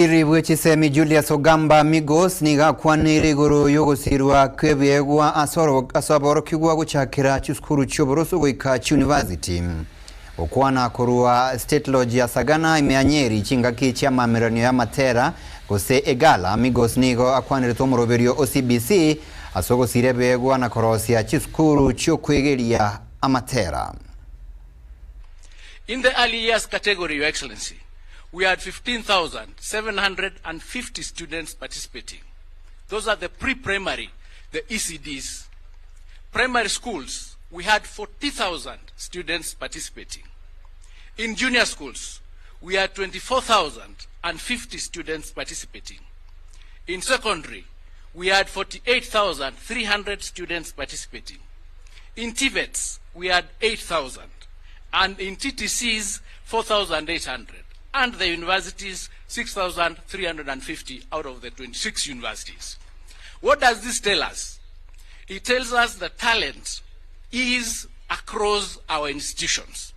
Iriwe chisemi Julius Ogamba Migos niga kwaniri guru yogosirwa kwebyegwa asaboro kigwa guchakira chiskuru cyoboroso gwika university okwana korwa State Lodge ya Sagana imyanyeri chingaki cha mameranyo ya matera gose egala Migos nigo akwanire tomoroberio OCBC asogosire byegwa na korosia chiskuru cyo kwegeria amatera. In the early years category, Your Excellency, we had 15,750 students participating. Those are the pre-primary, the ECDs. Primary schools, we had 40,000 students participating. In junior schools, we had 24,050 students participating. In secondary, we had 48,300 students participating. In TVETs, we had 8,000. And in TTCs, 4,800. And the universities, 6,350 out of the 26 universities. What does this tell us? It tells us that talent is across our institutions.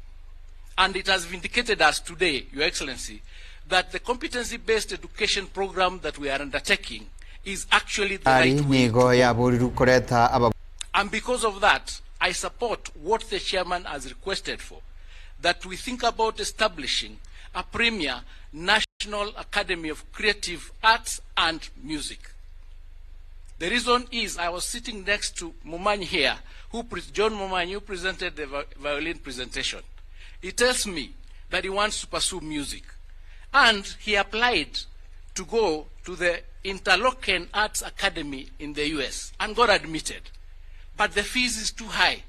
And it has vindicated us today, Your Excellency, that the competency-based education program that we are undertaking is actually the right way to go. And because of that, I support what the chairman has requested for, that we think about establishing a premier National Academy of Creative Arts and Music. The reason is I was sitting next to Momanyi here, John Momanyi, who presented the violin presentation. He tells me that he wants to pursue music. And he applied to go to the Interlochen Arts Academy in the US and got admitted. But the fees is too high.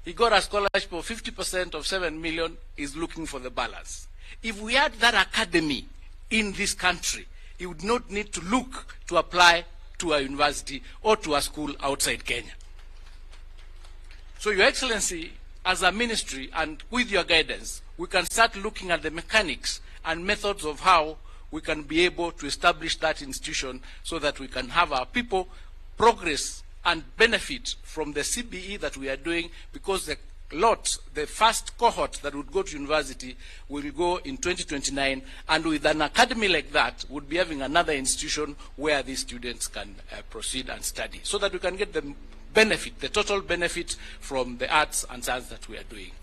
He got a scholarship of 50% of 7 million, is looking for the balance. If we had that academy in this country, he would not need to look to apply to a university or to a school outside Kenya. So, Your Excellency, as a ministry and with your guidance, we can start looking at the mechanics and methods of how we can be able to establish that institution so that we can have our people progress and benefit from the CBE that we are doing, because the first cohort that would go to university will go in 2029, and with an academy like that, we'll be having another institution where these students can proceed and study, so that we can get the benefit, the total benefit from the arts and science that we are doing.